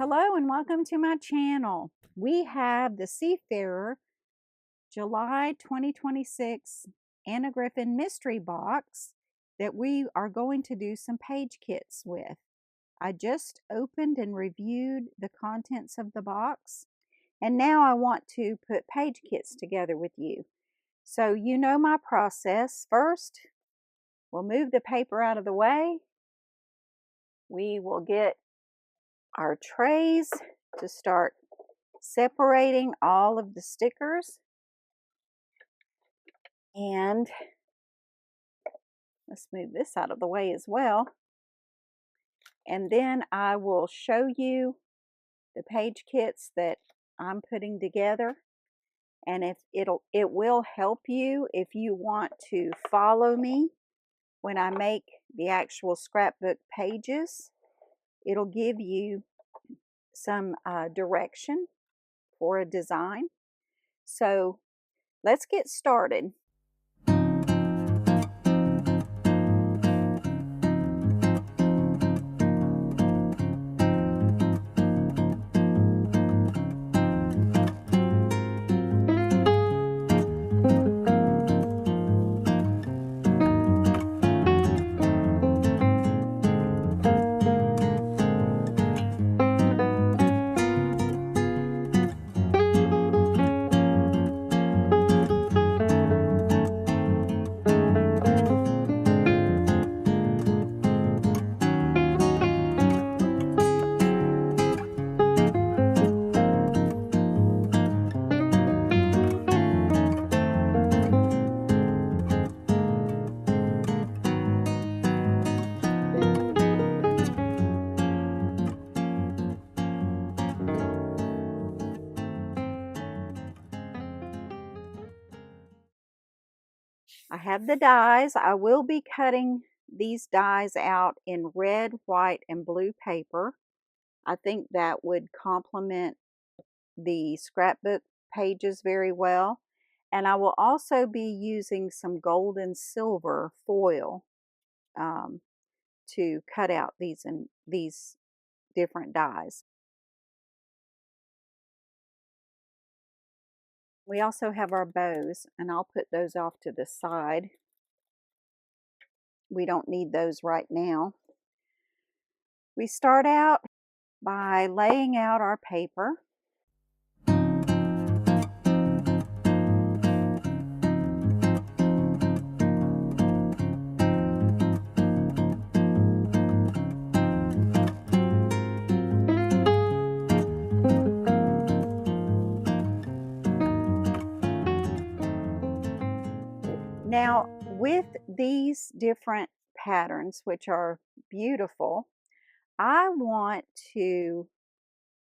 Hello and welcome to my channel. We have the Seafarer July 2026 Anna Griffin mystery box that we are going to do some page kits with. I just opened and reviewed the contents of the box, and now I want to put page kits together with you. So you know my process. First, we'll move the paper out of the way. We will get our trays to start separating all of the stickers, and let's move this out of the way as well, and then I will show you the page kits that I'm putting together, and if it will help you if you want to follow me when I make the actual scrapbook pages. It'll give you some direction for a design. So let's get started. I have the dies. I will be cutting these dies out in red, white, and blue paper. I think that would complement the scrapbook pages very well. And I will also be using some gold and silver foil to cut out these different dies. We also have our bows, and I'll put those off to the side. We don't need those right now. We start out by laying out our paper. Now, with these different patterns, which are beautiful, I want to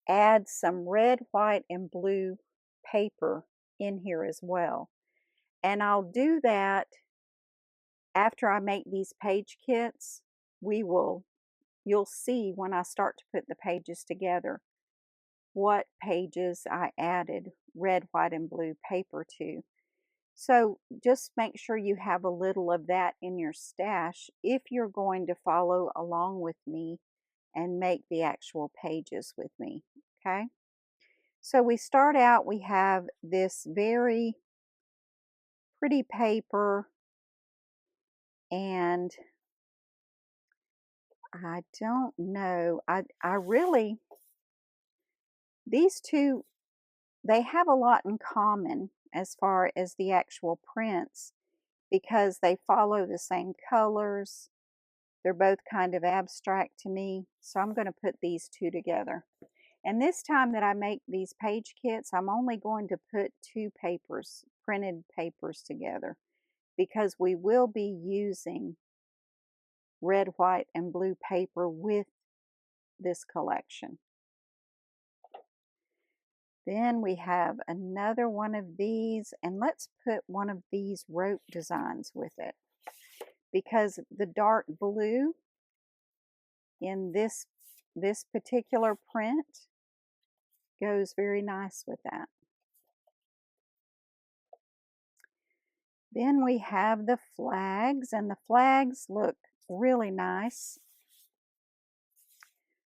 add some red, white, and blue paper in here as well. And I'll do that after I make these page kits. You'll see when I start to put the pages together what pages I added red, white, and blue paper to. So just make sure you have a little of that in your stash if you're going to follow along with me and make the actual pages with me, okay? So we start out, we have this very pretty paper, and I don't know, I really, these two, they have a lot in common as far as the actual prints because they follow the same colors. They're both kind of abstract to me, so I'm going to put these two together. And this time that I make these page kits, I'm only going to put two papers, printed papers together, because we will be using red, white, and blue paper with this collection. Then we have another one of these, and let's put one of these rope designs with it, because the dark blue in this particular print goes very nice with that. Then we have the flags, and the flags look really nice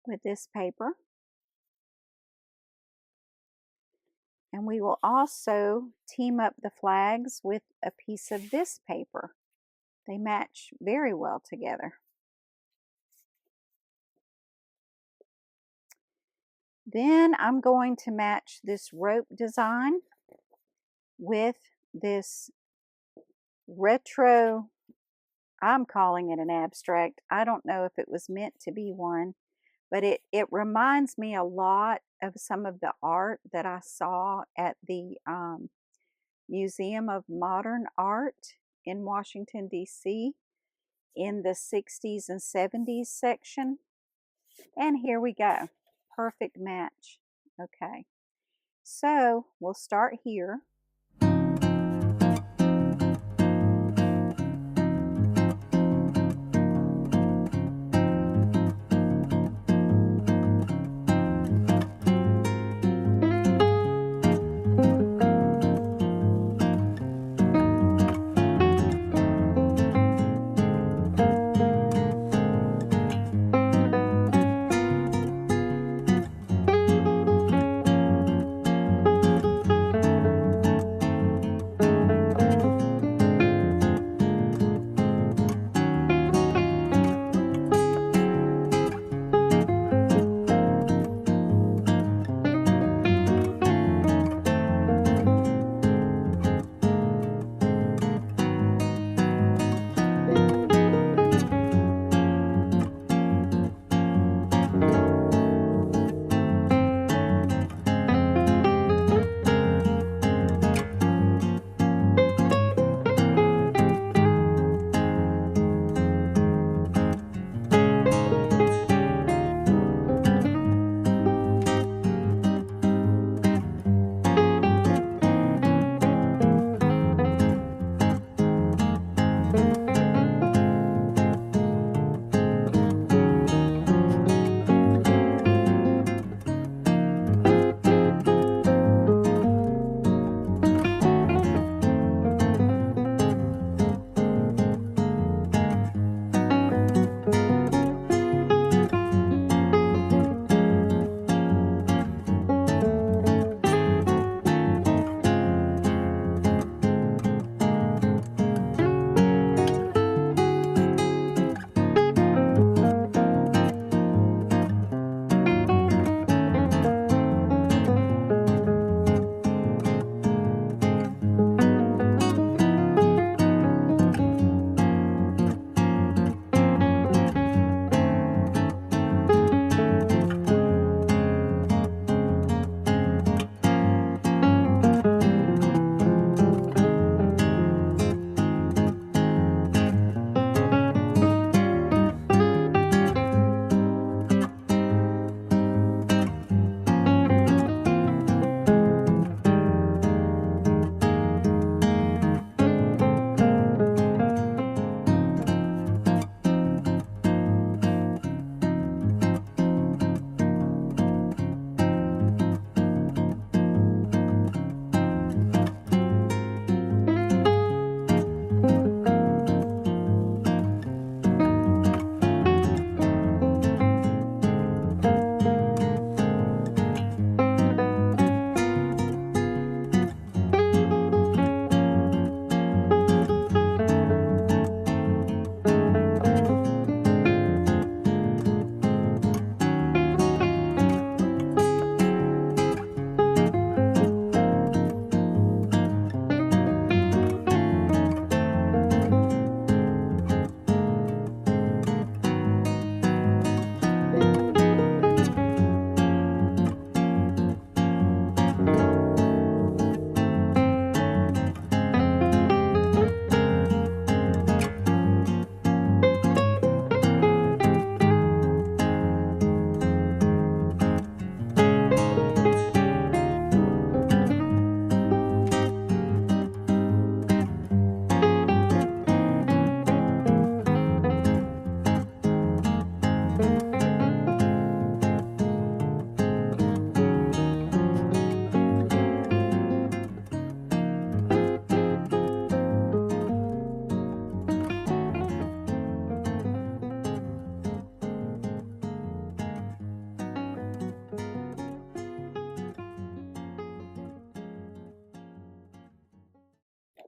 with this paper. And we will also team up the flags with a piece of this paper. They match very well together. Then I'm going to match this rope design with this retro, I'm calling it an abstract. I don't know if it was meant to be one, but it reminds me a lot of some of the art that I saw at the Museum of Modern Art in Washington, D.C. in the 60s and 70s section. And here we go. Perfect match. Okay. So we'll start here.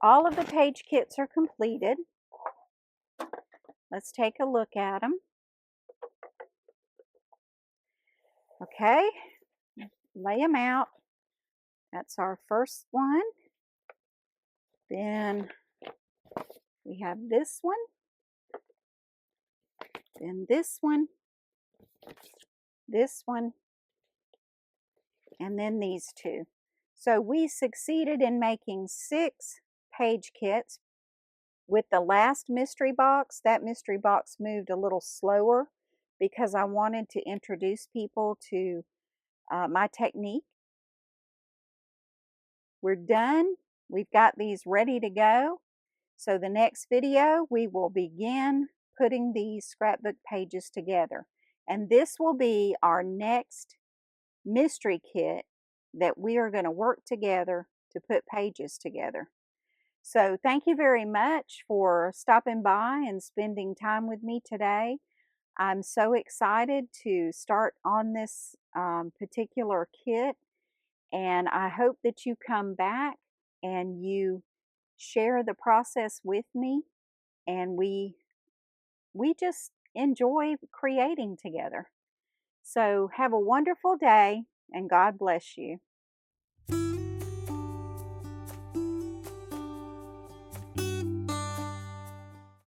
all of the page kits are completed. Let's take a look at them. Okay, lay them out. That's our first one. Then we have this one. Then this one. This one. And then these two. So we succeeded in making 6 page kits. With the last mystery box, that mystery box moved a little slower because I wanted to introduce people to my technique. We're done. We've got these ready to go. So the next video, we will begin putting these scrapbook pages together. And this will be our next mystery kit that we are going to work together to put pages together. So thank you very much for stopping by and spending time with me today. I'm so excited to start on this particular kit, and I hope that you come back and you share the process with me, and we just enjoy creating together. So have a wonderful day, and God bless you.